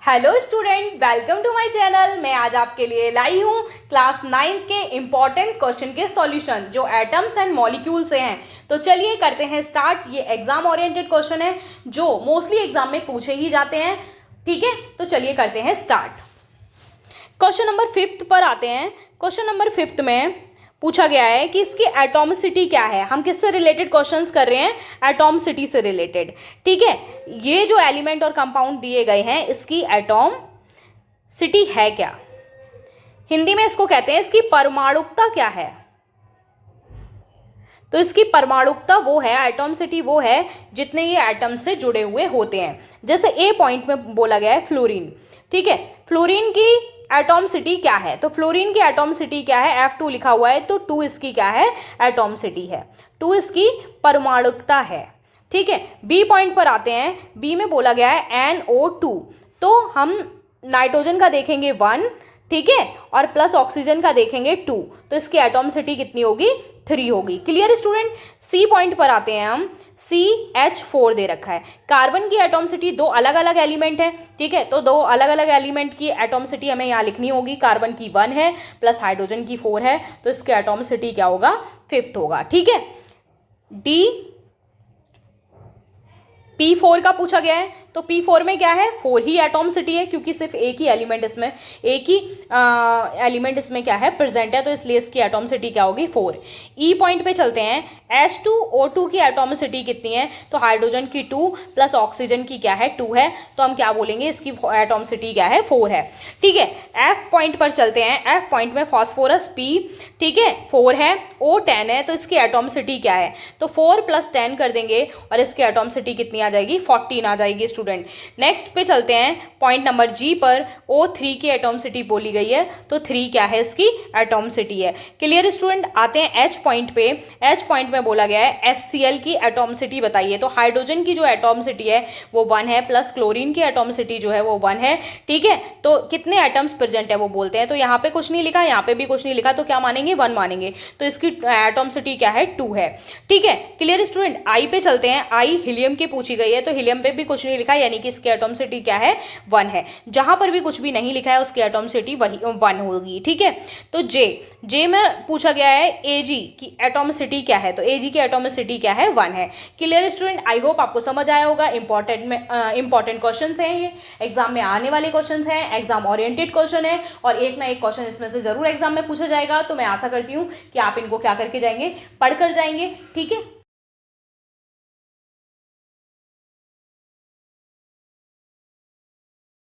Hello student, welcome to my channel. मैं आज आपके लिए लाई हूँ क्लास 9 के इम्पॉर्टेंट क्वेश्चन के सॉल्यूशन जो एटम्स एंड मॉलिक्यूल से हैं। तो चलिए करते हैं स्टार्ट। ये एग्जाम ओरिएंटेड क्वेश्चन है जो मोस्टली एग्जाम में पूछे ही जाते हैं। ठीक है, तो चलिए करते हैं स्टार्ट। क्वेश्चन नंबर 5 पर आते हैं। क्वेश्चन नंबर 5 में पूछा गया है कि इसकी एटॉमिसिटी क्या है। हम किससे रिलेटेड क्वेश्चंस कर रहे हैं? एटॉमिसिटी से रिलेटेड। ठीक है, ये जो एलिमेंट और कंपाउंड दिए गए हैं इसकी एटॉमिसिटी है क्या? हिंदी में इसको कहते हैं, इसकी परमाणुकता क्या है? तो इसकी परमाणुकता वो है, एटॉमिसिटी वो है जितने ये एटम से जुड़े हुए होते हैं। जैसे ए पॉइंट में बोला गया है फ्लोरीन। ठीक है, फ्लोरीन की एटॉमिसिटी क्या है? तो फ्लोरीन की एटॉमिसिटी क्या है? F2 लिखा हुआ है, तो 2 इसकी क्या है? एटॉमिसिटी है। 2 इसकी परमाणुकता है। ठीक है, बी पॉइंट पर आते हैं। बी में बोला गया है NO2, तो हम नाइट्रोजन का देखेंगे 1, ठीक है, और प्लस ऑक्सीजन का देखेंगे 2, तो इसकी एटॉमिसिटी कितनी होगी? 3 होगी। Clear student? सी पॉइंट पर आते हैं हम। CH4 दे रखा है। कार्बन की एटॉमिसिटी, दो अलग अलग एलिमेंट है, ठीक है, तो दो अलग अलग एलिमेंट की एटॉमिसिटी हमें यहाँ लिखनी होगी। कार्बन की 1 है प्लस हाइड्रोजन की 4 है, तो इसकी एटॉमिसिटी क्या होगा? 5 होगा। ठीक है, डी P4 का पूछा गया है, तो P4 में क्या है? 4 ही एटॉमिसिटी है, क्योंकि सिर्फ एक ही एलिमेंट इसमें, एक ही एलिमेंट इसमें क्या है? प्रेजेंट है, तो इसलिए इसकी एटॉमिसिटी क्या होगी? 4। ई पॉइंट पे चलते हैं। H2O2 की एटॉमिसिटी कितनी है? तो हाइड्रोजन की 2 प्लस ऑक्सीजन की क्या है? 2 है, तो हम क्या बोलेंगे? इसकी एटॉमिसिटी क्या है? 4 है। ठीक है, F पॉइंट पर चलते हैं। F पॉइंट में फॉस्फोरस P, ठीक है, 4 है, O 10 है, तो इसकी एटॉमिसिटी क्या है? तो 4 + 10 कर देंगे और इसकी एटॉमिसिटी कितनी आ जाएगी? 14 आ जाएगी स्टूडेंट। नेक्स्ट पे चलते हैं पॉइंट नंबर जी पर। O3 की एटॉमिसिटी बोली गई है, तो 3 क्या है? इसकी एटॉमिसिटी है। Clear student? आते हैं H पॉइंट पे। H पॉइंट में बोला गया है HCl की एटॉमिसिटी बताइए। तो हाइड्रोजन की जो एटॉमिसिटी है वो 1 है, प्लस क्लोरीन की एटॉमिसिटी जो है वो 1 है। ठीक है, तो कितने एटम्स प्रेजेंट है वो बोलते हैं। तो यहाँ पे कुछ नहीं लिखा, यहाँ पे भी कुछ नहीं लिखा, तो क्या मानेंगे? 1 मानेंगे, तो इसकी एटॉमिसिटी क्या है? 2 है। ठीक है, क्लियर स्टूडेंट? आई पे चलते हैं। आई हीलियम की पूछी गई है, तो हीलियम पे भी कुछ नहीं लिखा, यानी कि इसकी एटॉमिसिटी क्या है? 1 है। जहां पर भी कुछ भी नहीं लिखा है उसकी एटॉमिसिटी वही 1 होगी। ठीक है, तो जे में पूछा गया है Ag की एटॉमिसिटी क्या है, तो Ag की एटॉमिसिटी क्या है? 1 है। Clear student? आई होप आपको समझ आया होगा। इंपॉर्टेंट क्वेश्चन हैं, ये एग्जाम में आने वाले क्वेश्चन हैं, एग्जाम ओरिएंटेड क्वेश्चन है, और एक ना एक क्वेश्चन इसमें से जरूर एग्जाम में पूछा जाएगा। तो मैं आशा करती हूँ कि आप इनको क्या करके जाएंगे? पढ़ कर जाएंगे। ठीक है,